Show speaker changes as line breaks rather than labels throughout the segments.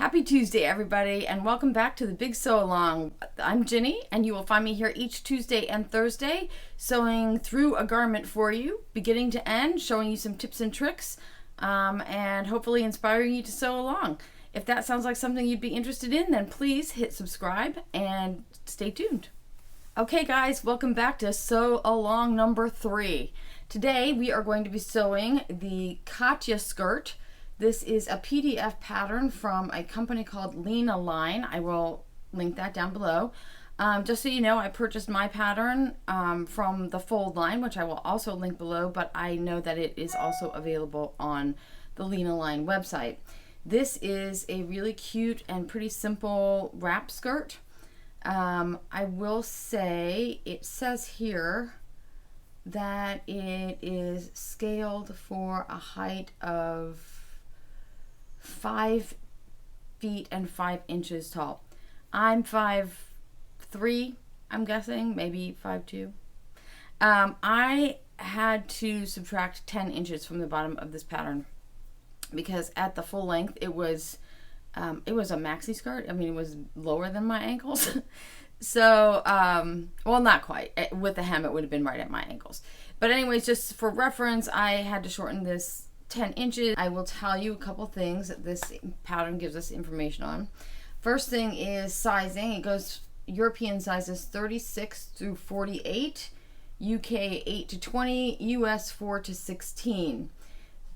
Happy Tuesday, everybody, and welcome back to the Big Sew Along. I'm Ginny, and you will find me here each Tuesday and Thursday sewing through a garment for you, beginning to end, showing you some tips and tricks, and hopefully inspiring you to sew along. If that sounds like something you'd be interested in, then please hit subscribe and stay tuned. Okay, guys, welcome back to Sew Along number 3. Today, we are going to be sewing the Katya skirt. This is a PDF pattern from a company called Lena Line. I will link that down below. Just so you know, I purchased my pattern from the Fold line, which I will also link below, but I know that it is also available on the Lena Line website. This is a really cute and pretty simple wrap skirt. I will say, it says here that it is scaled for a height of 5 feet and 5 inches tall. I'm 5'3", I'm guessing, maybe 5'2". I had to subtract 10 inches from the bottom of this pattern because at the full length it was a maxi skirt. I mean, it was lower than my ankles. So, well, not quite. With the hem, it would have been right at my ankles. But anyways, just for reference, I had to shorten this 10 inches. I will tell you a couple things that this pattern gives us information on. First thing is sizing. It goes European sizes 36 through 48, UK 8 to 20, US 4 to 16.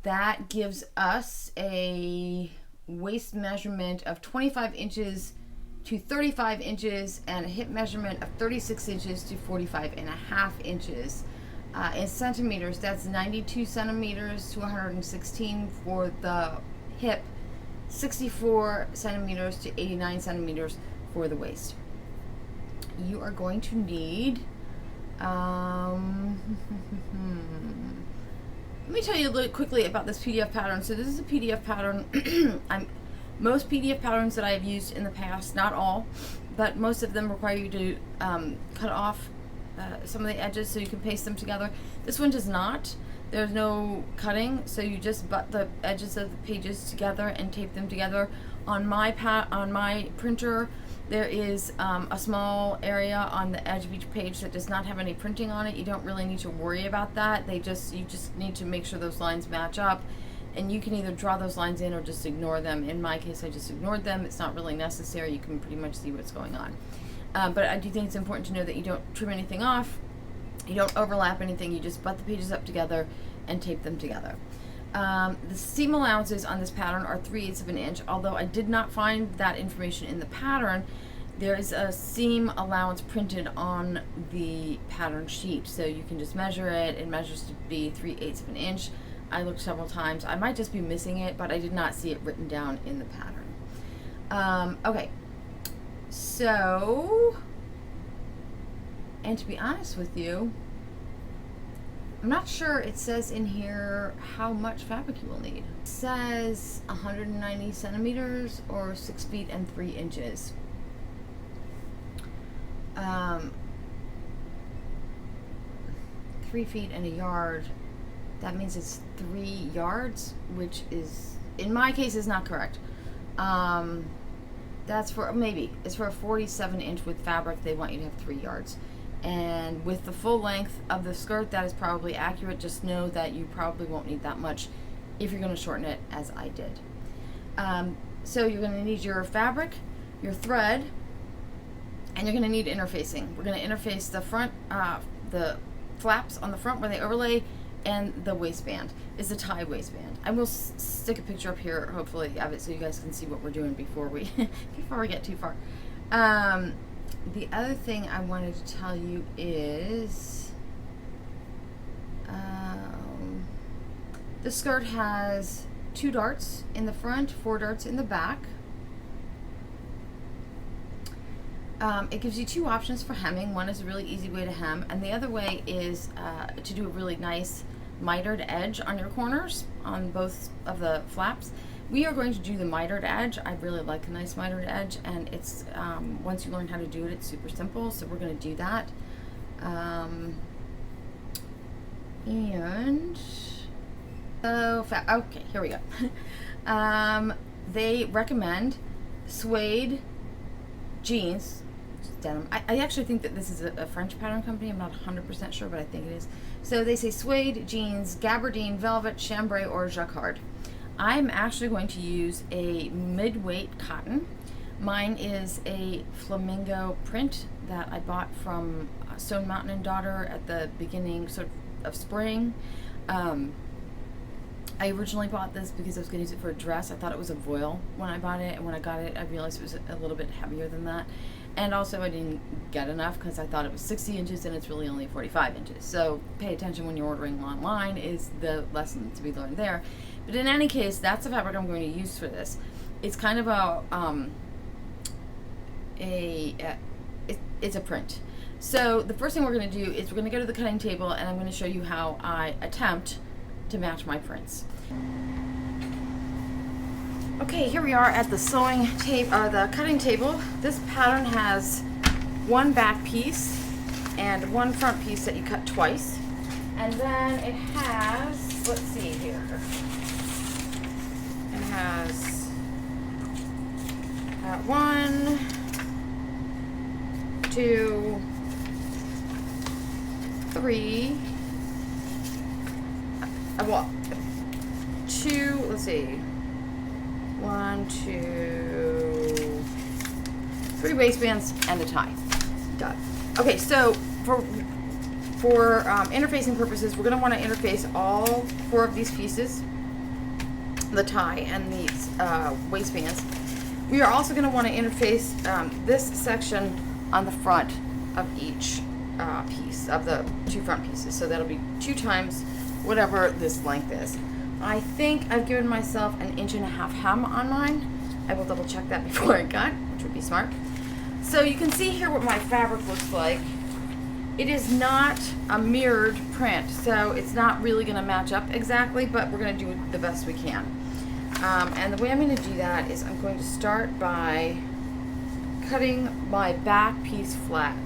That gives us a waist measurement of 25 inches to 35 inches and a hip measurement of 36 inches to 45.5 inches. In centimeters, that's 92 centimeters to 116 for the hip, 64 centimeters to 89 centimeters for the waist. You are going to need, let me tell you a little quickly about this PDF pattern. So this is a PDF pattern. Most PDF patterns that I have used in the past, not all, but most of them require you to cut off some of the edges so you can paste them together. This one does not. There's no cutting, so you just butt the edges of the pages together and tape them together. On my printer, there is a small area on the edge of each page that does not have any printing on it. You don't really need to worry about that. You just need to make sure those lines match up, and you can either draw those lines in or just ignore them. In my case, I just ignored them. It's not really necessary. You can pretty much see what's going on. But I do think it's important to know that you don't trim anything off, you don't overlap anything, you just butt the pages up together and tape them together. The seam allowances on this pattern are 3/8 of an inch, although I did not find that information in the pattern. There is a seam allowance printed on the pattern sheet, so you can just measure it. It measures to be 3/8 of an inch. I looked several times. I might just be missing it, but I did not see it written down in the pattern. Okay. So, and to be honest with you, I'm not sure it says in here how much fabric you will need. It says 190 centimeters or 6 feet and 3 inches. 3 feet and a yard. That means it's 3 yards, which is, in my case, is not correct. That's for, maybe, it's for a 47 inch with fabric, they want you to have 3 yards. And with the full length of the skirt, that is probably accurate. Just know that you probably won't need that much if you're going to shorten it, as I did. So you're going to need your fabric, your thread, and you're going to need interfacing. We're going to interface the front, the flaps on the front where they overlay, and the waistband is a tie waistband. I will stick a picture up here, hopefully, of it so you guys can see what we're doing before we get too far. The other thing I wanted to tell you is the skirt has 2 darts in the front, 4 darts in the back. It gives you 2 options for hemming. One is a really easy way to hem, and the other way is to do a really nice mitered edge on your corners on both of the flaps. We are going to do the mitered edge. I really like a nice mitered edge, and it's once you learn how to do it, it's super simple, so we're going to do that. And so, okay, here we go. They recommend suede jeans, denim. I actually think that this is a French pattern company. I'm not 100% sure, but I think it is. So they say suede jeans, gabardine, velvet, chambray, or jacquard. I'm actually going to use a mid-weight cotton. Mine is a flamingo print that I bought from Stone Mountain and Daughter at the beginning of spring. I originally bought this because I was going to use it for a dress. I thought it was a voile when I bought it, and when I got it, I realized it was a little bit heavier than that. And also, I didn't get enough because I thought it was 60 inches and it's really only 45 inches. So pay attention when you're ordering online is the lesson to be learned there. But in any case, that's the fabric I'm going to use for this. It's kind of it's a print. So the first thing we're going to do is we're going to go to the cutting table, and I'm going to show you how I attempt to match my prints. Okay, here we are at the the cutting table. This pattern has one back piece and one front piece that you cut twice. And then it has, let's see here. It has 1, 2, 3, well, 2, let's see. 1, 2, 3 waistbands and a tie. Done. Okay, so for interfacing purposes, we're going to want to interface all 4 of these pieces, the tie and these waistbands. We are also going to want to interface this section on the front of each piece of the 2 front pieces. So that'll be 2 times whatever this length is. I think I've given myself 1.5 inch hem on mine. I will double check that before I cut, which would be smart. So you can see here what my fabric looks like. It is not a mirrored print, so it's not really going to match up exactly, but we're going to do the best we can. And the way I'm going to do that is I'm going to start by cutting my back piece flat.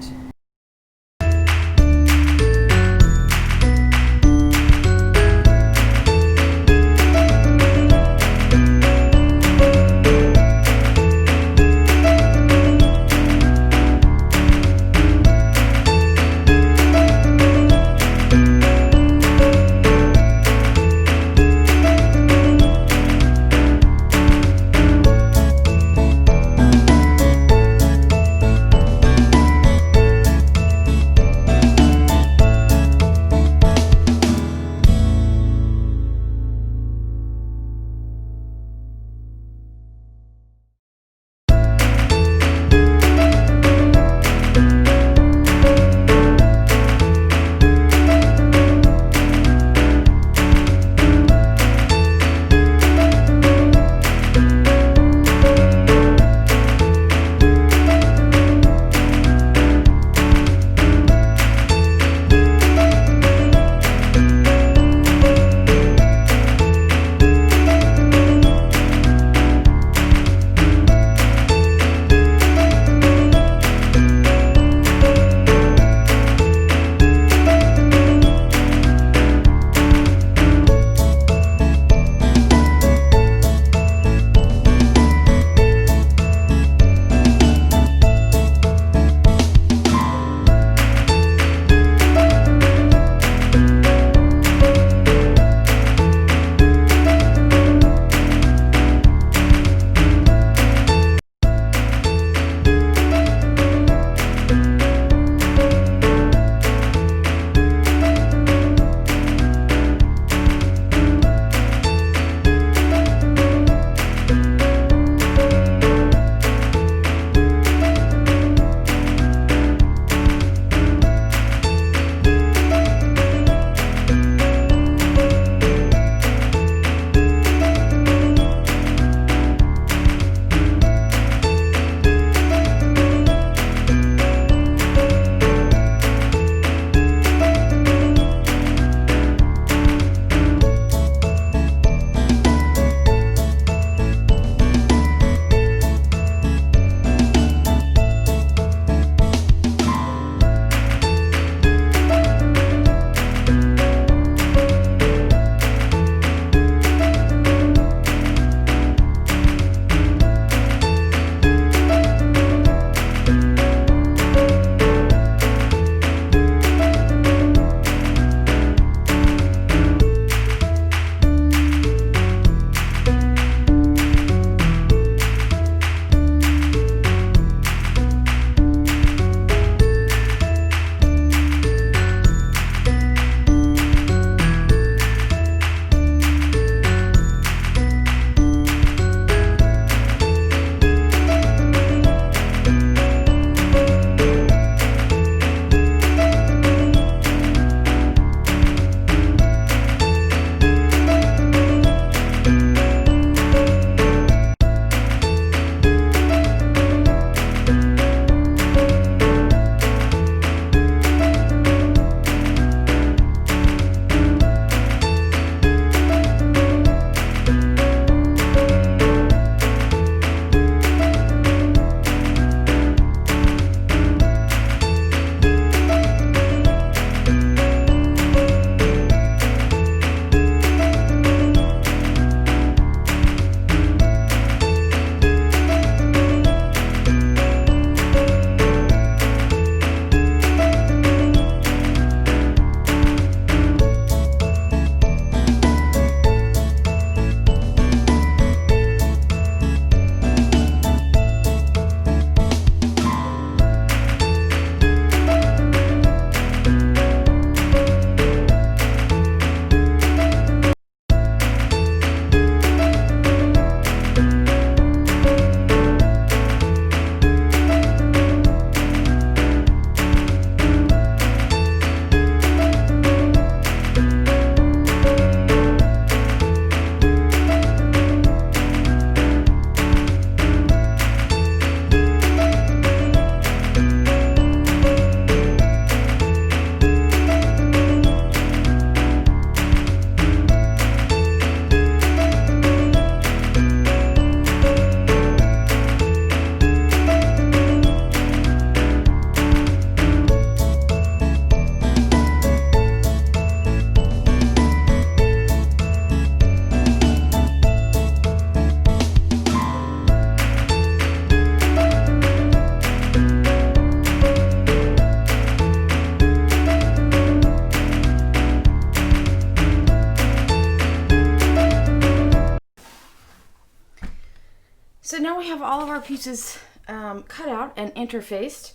now we have all of our pieces cut out and interfaced.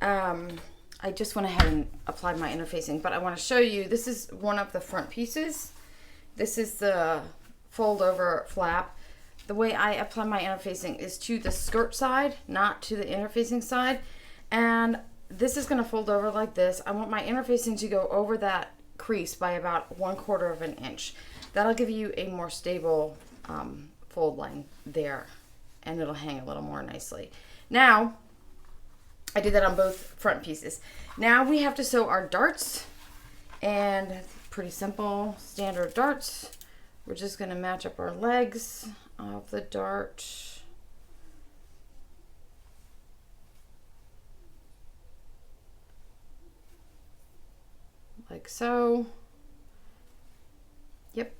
I just went ahead and applied my interfacing, but I want to show you, this is one of the front pieces. This is the fold over flap. The way I apply my interfacing is to the skirt side, not to the interfacing side. And this is going to fold over like this. I want my interfacing to go over that crease by about 1/4 of an inch. That'll give you a more stable fold line there, and it'll hang a little more nicely. Now, I did that on both front pieces. Now we have to sew our darts, and pretty simple, standard darts. We're just gonna match up our legs of the dart. Like so. Yep.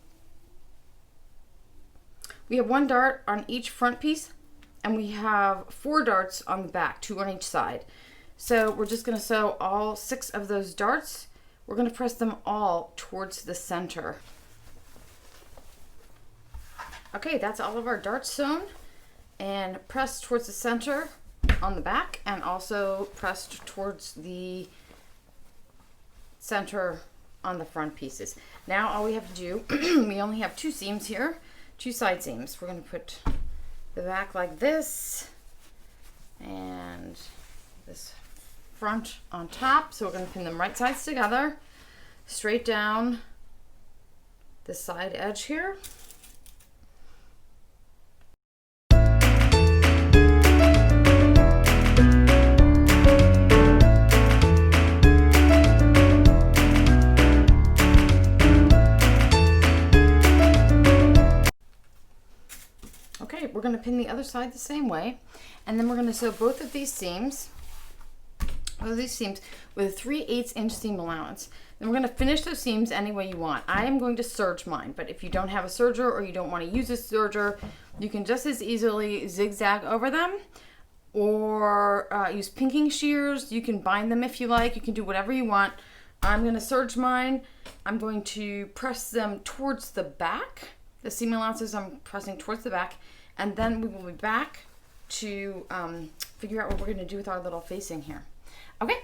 We have 1 dart on each front piece, and we have 4 darts on the back, 2 on each side. So we're just going to sew all 6 of those darts. We're going to press them all towards the center. Okay, that's all of our darts sewn and pressed towards the center on the back, and also pressed towards the center on the front pieces. Now all we have to do, we only have 2 seams here, 2 side seams. We're going to put the back like this, and this front on top. So we're going to pin them right sides together, straight down the side edge here. Okay, we're going to pin the other side the same way, and then we're going to sew both of these seams with a 3/8 inch seam allowance. Then we're going to finish those seams any way you want. I am going to serge mine, but if you don't have a serger or you don't want to use a serger, you can just as easily zigzag over them, or use pinking shears. You can bind them if you like. You can do whatever you want. I'm going to serge mine. I'm going to press them towards the back. The seam allowances I'm pressing towards the back, and then we will be back to figure out what we're going to do with our little facing here. Okay.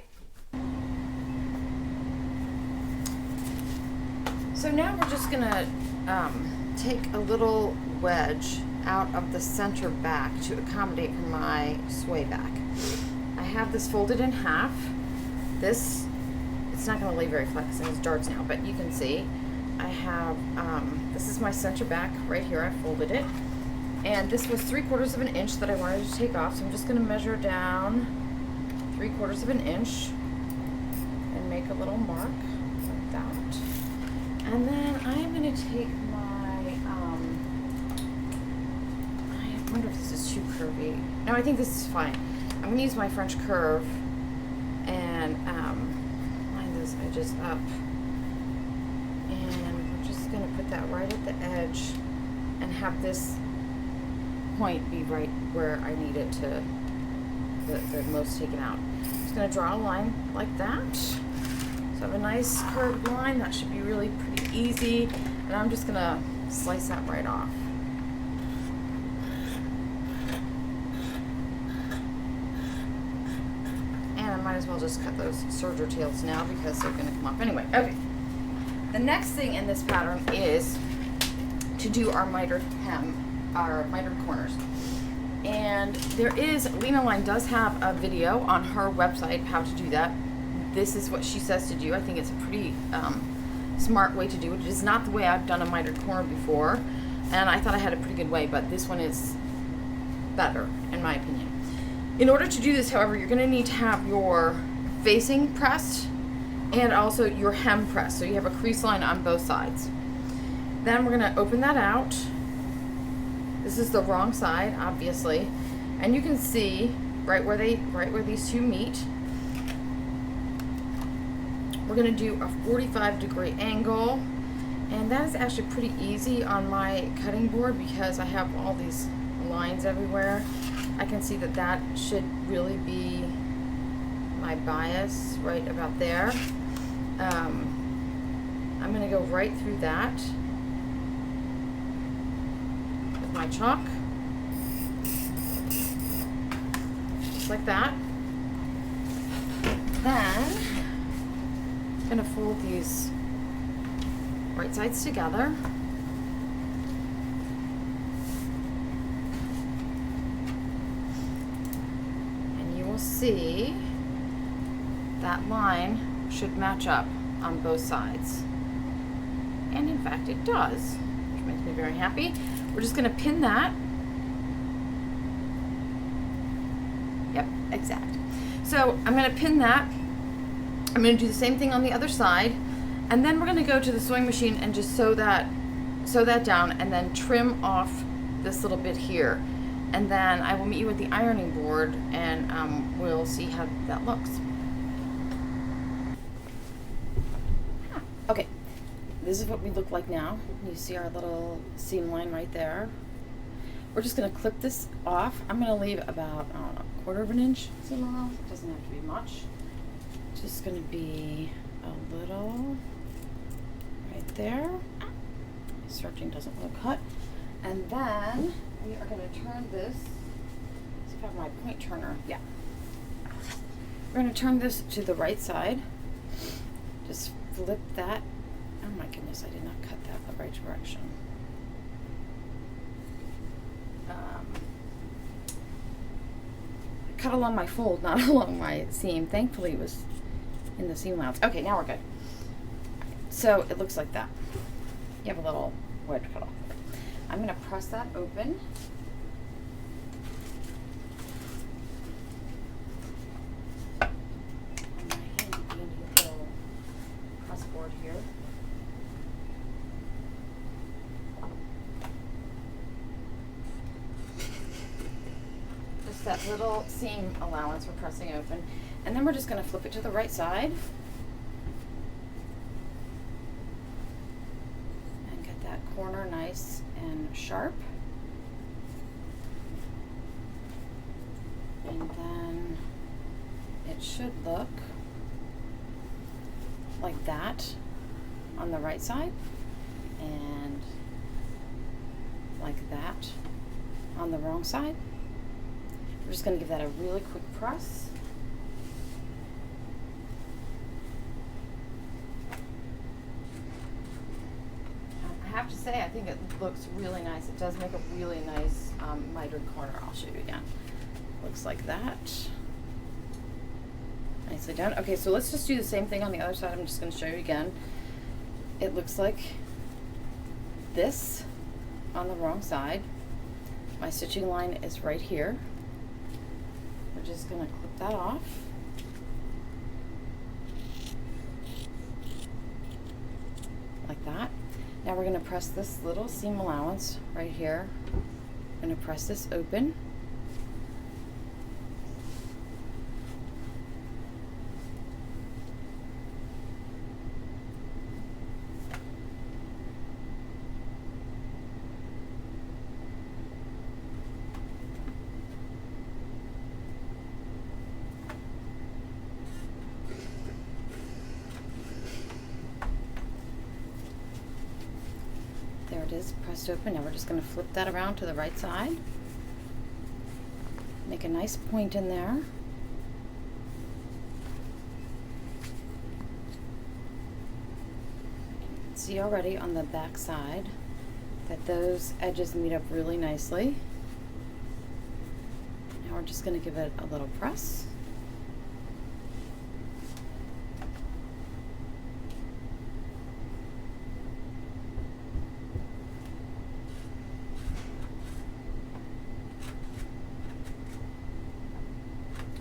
So now we're just going to take a little wedge out of the center back to accommodate for my sway back. I have this folded in half. This, it's not going to lay very flat because it has darts now, but you can see I have, this is my center back right here. I folded it, and this was 3/4 of an inch that I wanted to take off. So I'm just going to measure down 3/4 of an inch and make a little mark like that. And then I'm going to take my, I wonder if this is too curvy. No, I think this is fine. I'm going to use my French curve and line those edges up. And we're just going to put that right at the edge and have this point be right where I need it to, the most taken out. I'm just going to draw a line like that. So I have a nice curved line. That should be really pretty easy. And I'm just going to slice that right off. And I might as well just cut those serger tails now because they're going to come off anyway. Okay. The next thing in this pattern is to do our mitered hem, our mitered corners. And there is, Lena Line does have a video on her website how to do that. This is what she says to do. I think it's a pretty smart way to do it. It is not the way I've done a mitered corner before, and I thought I had a pretty good way, but this one is better in my opinion. In order to do this, however, you're going to need to have your facing pressed and also your hem pressed, so you have a crease line on both sides. Then we're going to open that out. This is the wrong side, obviously, and you can see right where these two meet. We're going to do a 45-degree angle, and that is actually pretty easy on my cutting board because I have all these lines everywhere. I can see that that should really be my bias right about there. I'm going to go right through that with my chalk. like that. Then I'm gonna fold these right sides together. And you will see that line should match up on both sides. And in fact it does, which makes me very happy. We're just gonna pin that. Yep, exact. So I'm gonna pin that. I'm gonna do the same thing on the other side, and then we're gonna go to the sewing machine and just sew that down, and then trim off this little bit here. And then I will meet you at the ironing board, and we'll see how that looks. Okay, this is what we look like now. You see our little seam line right there. We're just gonna clip this off. I'm gonna leave about, I don't know, 1/4 of an inch seam allowance. It doesn't have to be much. It's just gonna be a little right there. Stretching doesn't want to cut. And then we are gonna turn this, see if I have my point turner. Yeah. We're gonna turn this to the right side. Just flip that. Oh my goodness, I did not cut that the right direction. I cut along my fold, not along my seam. Thankfully it was in the seam allowance. Okay, now we're good. So it looks like that. You have a little wedge cut off. I'm gonna press that open. On my handy dandy little press board here. Just that little seam allowance we're pressing open. And then we're just gonna flip it to the right side. And get that corner nice and sharp. And then it should look like that on the right side, and like that on the wrong side. We're just going to give that a really quick press. I have to say, I think it looks really nice. It does make a really nice mitered corner. I'll show you again. Looks like that. Nicely done. Okay, so let's just do the same thing on the other side. I'm just going to show you again. It looks like this on the wrong side. My stitching line is right here. We're just going to clip that off. Like that. Now we're going to press this little seam allowance right here. I'm going to press this open. There it is, pressed open. Now we're just going to flip that around to the right side. Make a nice point in there. You can see already on the back side that those edges meet up really nicely. Now we're just going to give it a little press.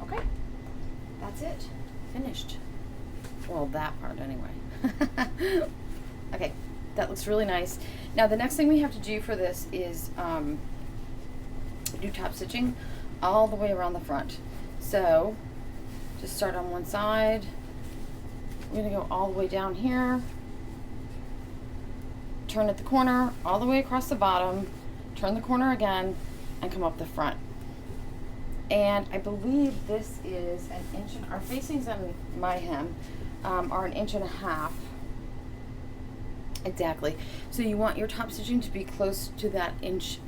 Okay, that's it. Finished. Well, that part anyway. Okay, that looks really nice. Now the next thing we have to do for this is do top stitching all the way around the front. So just start on one side. We're gonna go all the way down here, turn at the corner, all the way across the bottom, turn the corner again, and come up the front. And I believe this is an inch, and our facings on my hem are 1.5 inches. Exactly. So you want your top stitching to be close to that 1.5 inch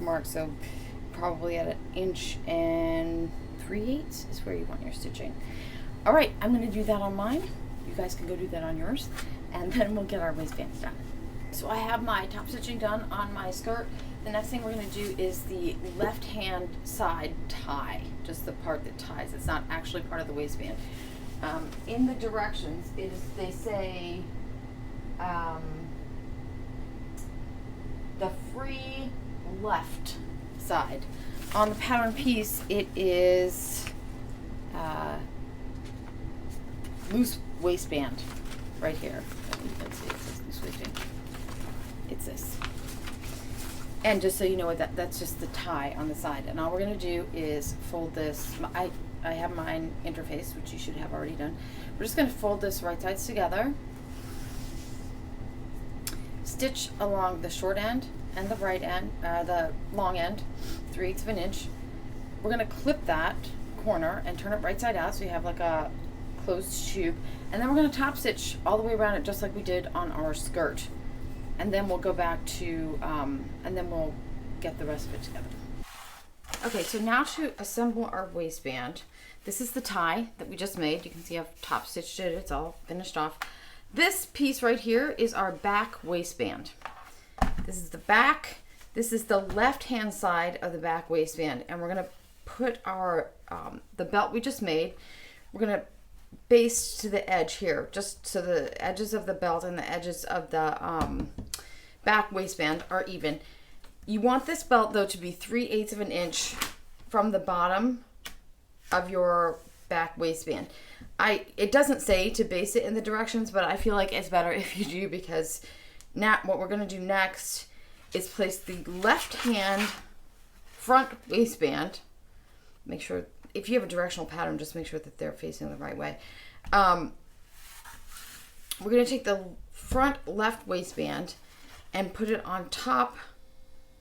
mark. So probably at 1 3/4 inches 3/8 is where you want your stitching. All right, I'm gonna do that on mine. You guys can go do that on yours, and then we'll get our waistbands done. So I have my top stitching done on my skirt. The next thing we're gonna do is the left hand side tie, just the part that ties. It's not actually part of the waistband. In the directions, they say the free left side. On the pattern piece, it is loose waistband right here. Let's see, it says loose waistband. It's this. And just so you know what that's just the tie on the side. And all we're gonna do is fold this. I have mine interfaced, which you should have already done. We're just gonna fold this right sides together. Stitch along the short end and the right end, the long end, 3/8 of an inch. We're gonna clip that corner and turn it right side out so you have like a closed tube. And then we're gonna top stitch all the way around it just like we did on our skirt. And then we'll go back to, and then we'll get the rest of it together. Okay, so now to assemble our waistband. This is the tie that we just made. You can see I've top stitched it, it's all finished off. This piece right here is our back waistband. This is the back. This is the left-hand side of the back waistband. And we're gonna put our, the belt we just made, we're gonna baste to the edge here, just so the edges of the belt and the edges of the back waistband are even. You want this belt though to be 3/8 of an inch from the bottom of your back waistband. It doesn't say to base it in the directions, but I feel like it's better if you do, because now what we're gonna do next is place the left hand front waistband. Make sure, if you have a directional pattern, just make sure that they're facing the right way. We're going to take the front left waistband and put it on top,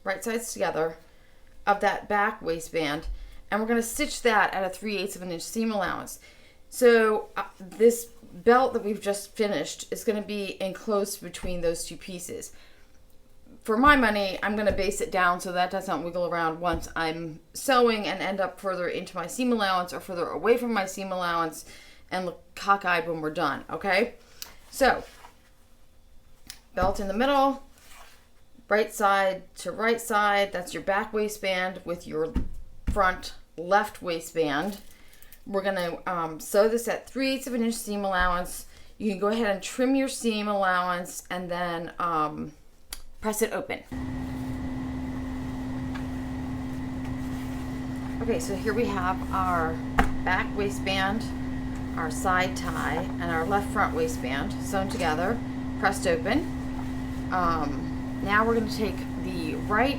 right sides together, of that back waistband. And we're going to stitch that at a 3/8 of an inch seam allowance. So this belt that we've just finished is going to be enclosed between those two pieces. For my money, I'm going to base it down so that doesn't wiggle around once I'm sewing and end up further into my seam allowance or further away from my seam allowance and look cockeyed when we're done, okay? So, belt in the middle, right side to right side, that's your back waistband with your front left waistband. We're going to sew this at 3/8 of an inch seam allowance. You can go ahead and trim your seam allowance and then press it open. Okay, so here we have our back waistband, our side tie, and our left front waistband sewn together, pressed open. Now we're going to take the right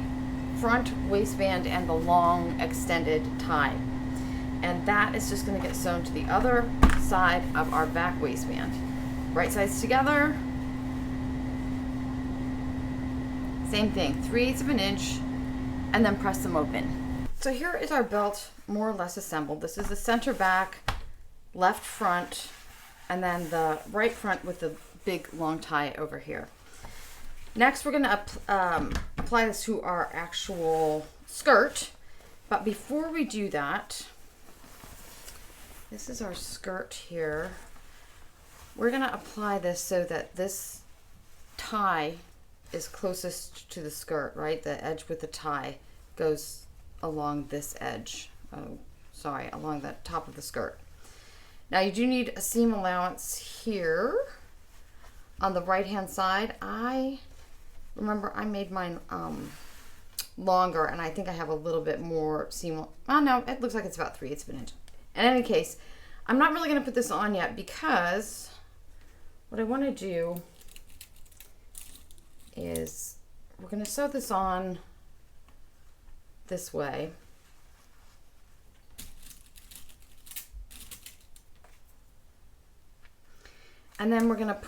front waistband and the long extended tie, and that is just going to get sewn to the other side of our back waistband. Right sides together. Same thing, 3/8 of an inch, and then press them open. So here is our belt more or less assembled. This is the center back, left front, and then the right front with the big long tie over here. Next, we're gonna apply this to our actual skirt. But before we do that, this is our skirt here. We're gonna apply this so that this tie is closest to the skirt, right? The edge with the tie goes along this edge. Oh, sorry, along the top of the skirt. Now you do need a seam allowance here on the right hand side. I remember I made mine longer, and I think I have a little bit more seam. Oh no, it looks like it's about 3/8 of an inch. In any case, I'm not really going to put this on yet because what I want to do is we're going to sew this on this way. And then we're going to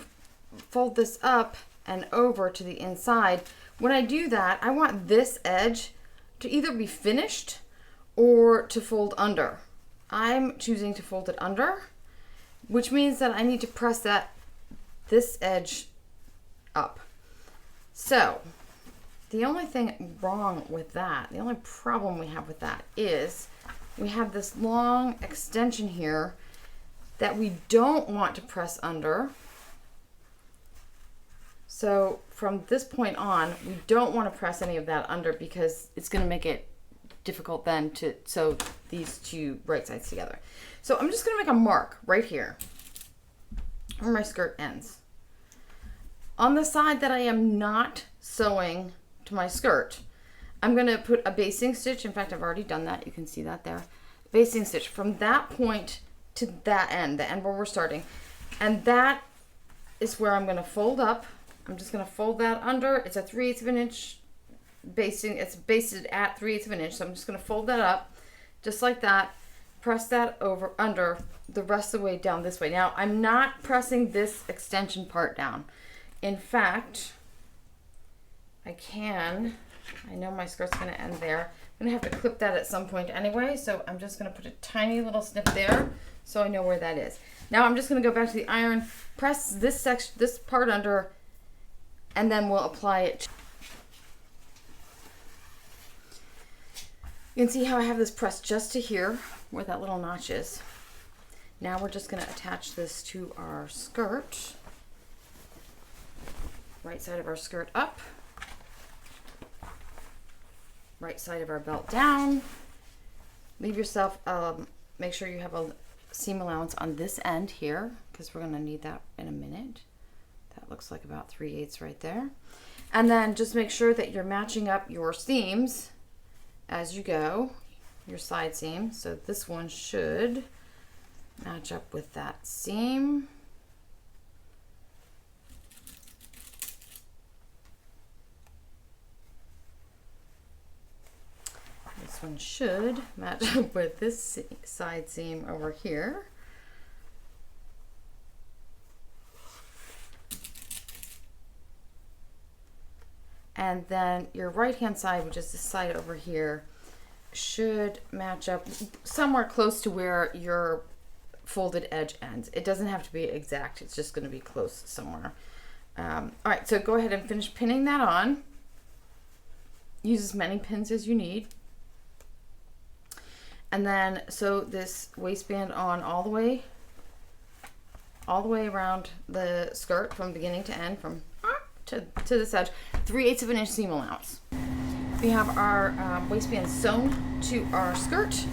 fold this up and over to the inside. When I do that, I want this edge to either be finished or to fold under. I'm choosing to fold it under, which means that I need to press this edge up. So the only thing wrong with that, the only problem we have with that is we have this long extension here that we don't want to press under. So from this point on, we don't want to press any of that under because it's going to make it difficult then to sew these two right sides together. So I'm just going to make a mark right here where my skirt ends. On the side that I am not sewing to my skirt, I'm going to put a basting stitch. In fact, I've already done that. You can see that there. Basting stitch from that point to that end, the end where we're starting. And that is where I'm going to fold up. I'm just going to fold that under. It's a 3/8 of an inch basting. It's basted at 3/8 of an inch. So I'm just going to fold that up just like that. Press that over under the rest of the way down this way. Now, I'm not pressing this extension part down. In fact, I know my skirt's going to end there. I'm going to have to clip that at some point anyway, so I'm just going to put a tiny little snip there so I know where that is. Now I'm just going to go back to the iron, press this section, this part under, and then we'll apply it. You can see how I have this pressed just to here where that little notch is. Now we're just going to attach this to our skirt. Right side of our skirt up. Right side of our belt down. Leave yourself, make sure you have a seam allowance on this end here because we're going to need that in a minute. That looks like about 3/8 right there. And then just make sure that you're matching up your seams as you go, your side seam. So this one should match up with that seam. This one should match up with this side seam over here. And then your right hand side, which is this side over here, should match up somewhere close to where your folded edge ends. It doesn't have to be exact, it's just going to be close somewhere. All right, so go ahead and finish pinning that on. Use as many pins as you need. And then sew this waistband on all the way around the skirt from beginning to end, from to this edge, 3/8 of an inch seam allowance. We have our waistband sewn to our skirt,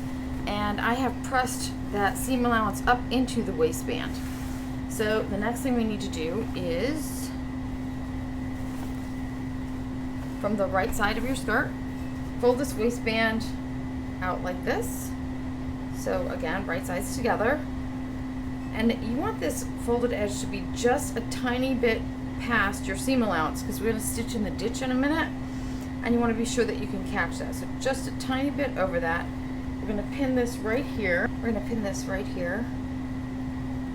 and I have pressed that seam allowance up into the waistband. So the next thing we need to do is, from the right side of your skirt, fold this waistband out like this. So again, right sides together. And you want this folded edge to be just a tiny bit past your seam allowance because we're going to stitch in the ditch in a minute, and you want to be sure that you can catch that. So just a tiny bit over that. We're going to pin this right here. We're going to pin this right here.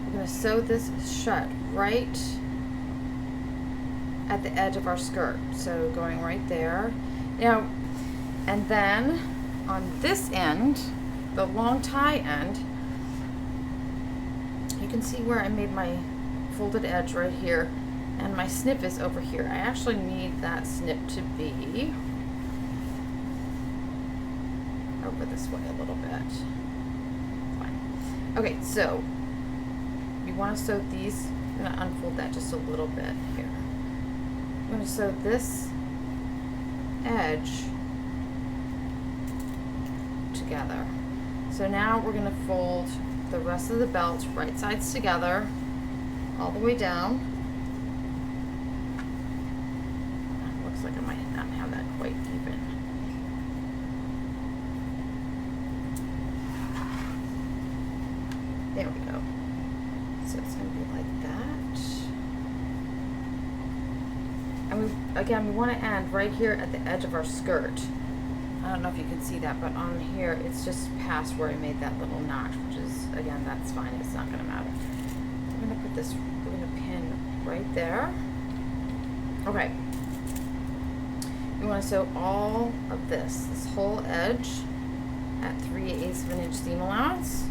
We're going to sew this shut right at the edge of our skirt. So going right there. Now, and then on this end, the long tie end, you can see where I made my folded edge right here, and my snip is over here. I actually need that snip to be over this way a little bit. Fine. Okay, so you want to sew these. I'm going to unfold that just a little bit here. I'm going to sew this edge together. So now we're going to fold the rest of the belt right sides together all the way down. Looks like I might not have that quite even. There we go. So it's going to be like that. And we want to end right here at the edge of our skirt. I don't know if you can see that, but on here it's just past where I made that little notch, which is, again, that's fine. It's not going to matter. I'm going to put this, we're going to pin right there. Okay. You want to sew all of this whole edge at 3/8 of an inch seam allowance.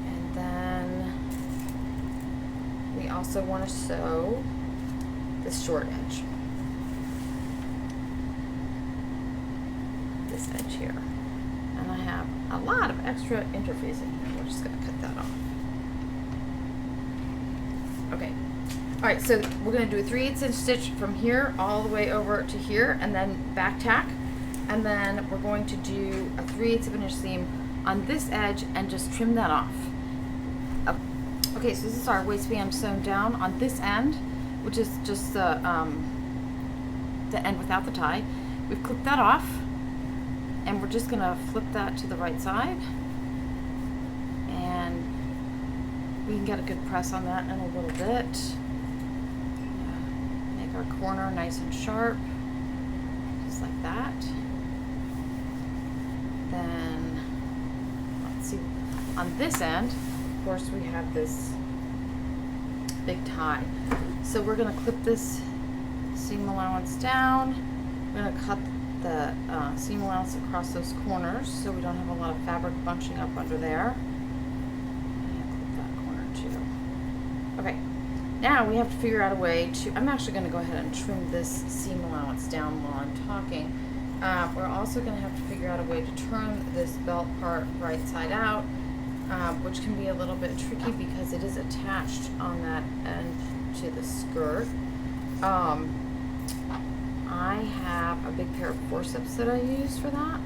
And then we also want to sew this short edge. This edge here. And I have a lot of extra interfacing here. We're just gonna cut that off. Okay. All right, so we're gonna do a 3/8 inch stitch from here all the way over to here, and then back tack. And then we're going to do a 3/8 of an inch seam on this edge and just trim that off. Okay, so this is our waistband sewn down on this end, which is just the end without the tie. We've clipped that off, and we're just gonna flip that to the right side, and we can get a good press on that in a little bit. Make our corner nice and sharp, just like that. Then, let's see, on this end, of course, we have this big tie. So we're gonna clip this seam allowance down. We're gonna cut the seam allowance across those corners so we don't have a lot of fabric bunching up under there. And clip that corner too. Okay, now we have to figure out a way to, I'm actually gonna go ahead and trim this seam allowance down while I'm talking. We're also gonna have to figure out a way to turn this belt part right side out, which can be a little bit tricky because it is attached on that end to the skirt. I have a big pair of forceps that I use for that.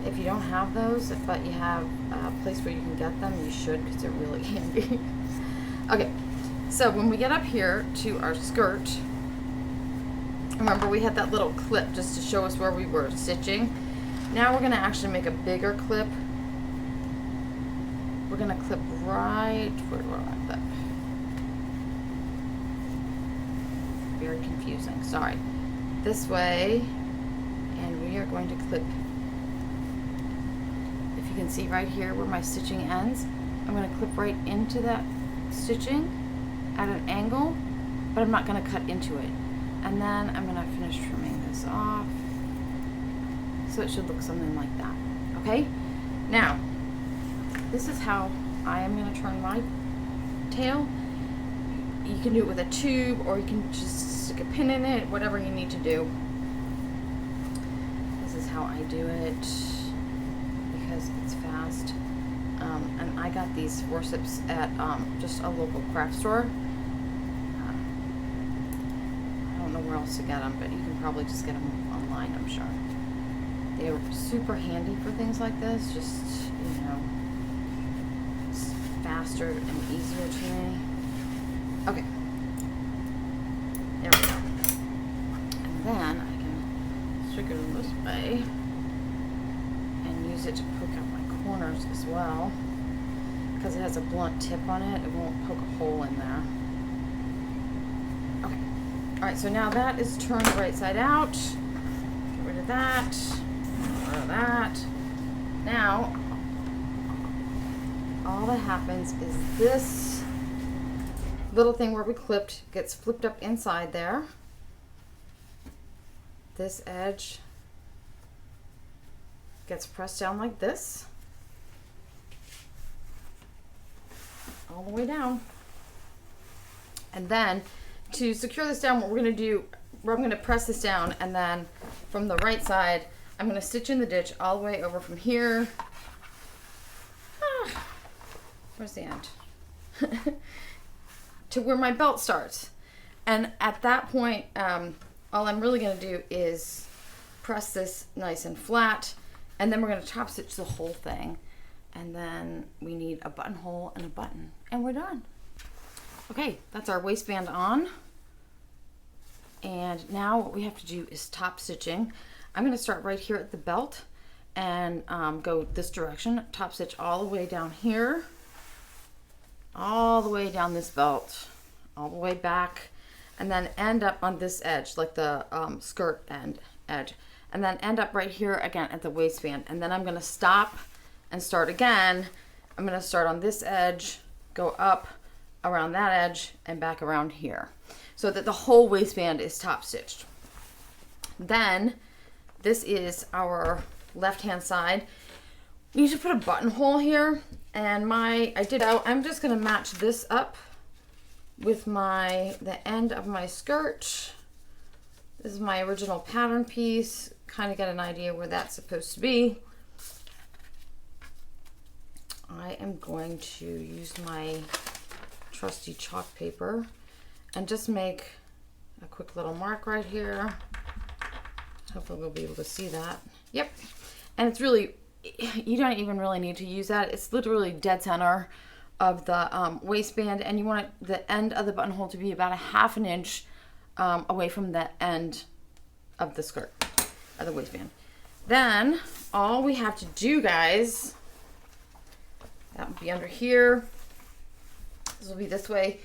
If you don't have those, but you have a place where you can get them, you should, because they're really handy. Okay, so when we get up here to our skirt, remember we had that little clip just to show us where we were stitching. Now we're going to actually make a bigger clip. We're going to clip right, where do I want to clip? Very confusing, sorry. This way, and we are going to clip, if you can see right here where my stitching ends, I'm going to clip right into that stitching at an angle, but I'm not going to cut into it. And then I'm going to finish trimming this off, so it should look something like that. Okay, now this is how I am going to turn my tail. You can do it with a tube, or you can just stick a pin in it, whatever you need to do. This is how I do it because it's fast. And I got these forceps at just a local craft store. I don't know where else to get them, but you can probably just get them online, I'm sure. They're super handy for things like this, just, you know, it's faster and easier to me. Okay, there we go. And then I can stick it in this way and use it to poke out my corners as well. Because it has a blunt tip on it, it won't poke a hole in there. Okay, alright, so now that is turned right side out. Get rid of that, get rid of that. Now, all that happens is this little thing where we clipped gets flipped up inside there. This edge gets pressed down like this, all the way down. And then to secure this down, what we're going to do, I'm going to press this down, and then from the right side, I'm going to stitch in the ditch all the way over from here. Where's the end? To where my belt starts. And at that point, all I'm really going to do is press this nice and flat, and then we're going to top stitch the whole thing. And then we need a buttonhole and a button, and we're done. Okay, that's our waistband on. And now what we have to do is top stitching. I'm going to start right here at the belt and go this direction, top stitch all the way down here, all the way down this belt, all the way back, and then end up on this edge, like the skirt edge, and then end up right here again at the waistband. And then I'm going to stop and start again. I'm going to start on this edge, go up around that edge, and back around here, so that the whole waistband is top stitched. Then this is our left hand side. We need to put a buttonhole here, and I'm just going to match this up with the end of my skirt. This is my original pattern piece. Kind of get an idea where that's supposed to be. I am going to use my trusty chalk paper and just make a quick little mark right here. Hopefully we'll be able to see that. Yep. And it's really, you don't even really need to use that. It's literally dead center of the waistband, and you want the end of the buttonhole to be about a ½ inch away from the end of the skirt, of the waistband. Then all we have to do, guys, that would be under here. This will be this way.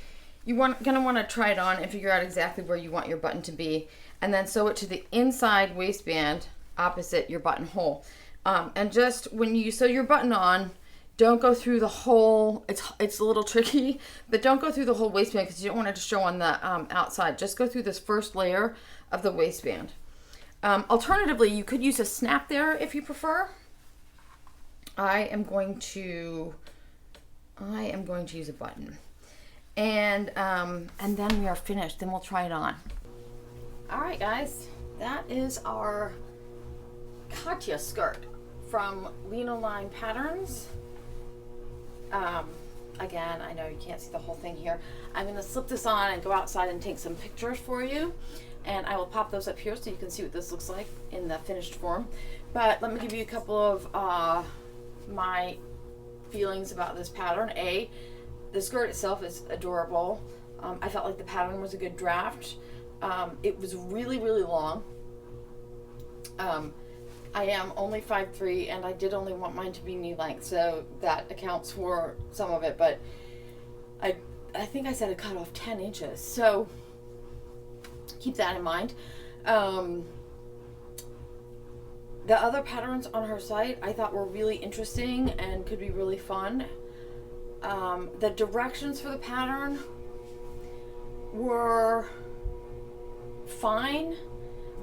You're gonna want to try it on and figure out exactly where you want your button to be, and then sew it to the inside waistband opposite your buttonhole. And just when you sew your button on, don't go through the whole, it's a little tricky, but don't go through the whole waistband because you don't want it to show on the outside. Just go through this first layer of the waistband. Alternatively, you could use a snap there if you prefer. I am going to use a button. And then we are finished. Then we'll try it on. All right, guys, that is our Katya skirt from Linoline Patterns. Again, I know you can't see the whole thing here. I'm going to slip this on and go outside and take some pictures for you. And I will pop those up here so you can see what this looks like in the finished form. But let me give you a couple of my feelings about this pattern. The skirt itself is adorable. I felt like the pattern was a good draft. It was really, really long. I am only 5'3", and I did only want mine to be knee length, so that accounts for some of it, but I think I said it cut off 10 inches, so keep that in mind. The other patterns on her site I thought were really interesting and could be really fun. The directions for the pattern were fine.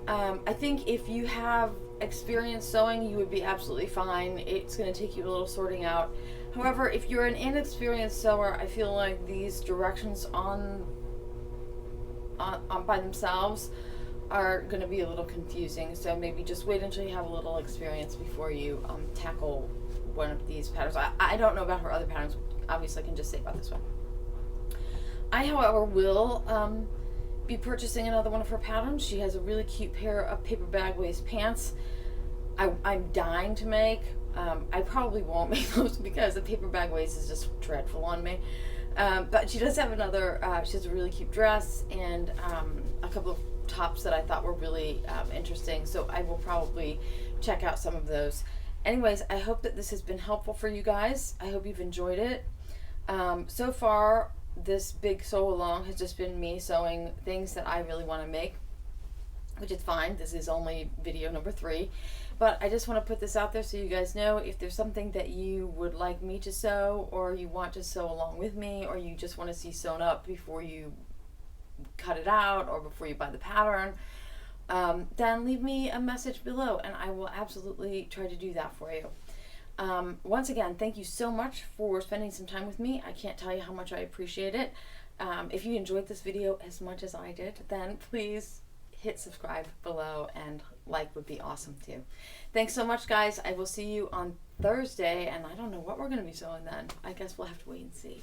I think if you have experience sewing, you would be absolutely fine. It's going to take you a little sorting out. However, if you're an inexperienced sewer, I feel like these directions on by themselves are going to be a little confusing. So maybe just wait until you have a little experience before you tackle one of these patterns. I don't know about her other patterns. Obviously, I can just say about this one. I, however, will be purchasing another one of her patterns. She has a really cute pair of paper bag waist pants I'm dying to make. I probably won't make those because the paper bag waist is just dreadful on me. But she does have another, she has a really cute dress and a couple of tops that I thought were really interesting. So I will probably check out some of those. Anyways, I hope that this has been helpful for you guys. I hope you've enjoyed it. So far, this big sew along has just been me sewing things that I really want to make, which is fine. This is only video number 3, but I just want to put this out there so you guys know if there's something that you would like me to sew, or you want to sew along with me, or you just want to see sewn up before you cut it out or before you buy the pattern, then leave me a message below and I will absolutely try to do that for you. Once again, thank you so much for spending some time with me. I can't tell you how much I appreciate it. If you enjoyed this video as much as I did, then please hit subscribe below, and like would be awesome too. Thanks so much, guys. I will see you on Thursday, and I don't know what we're going to be sewing then. I guess we'll have to wait and see.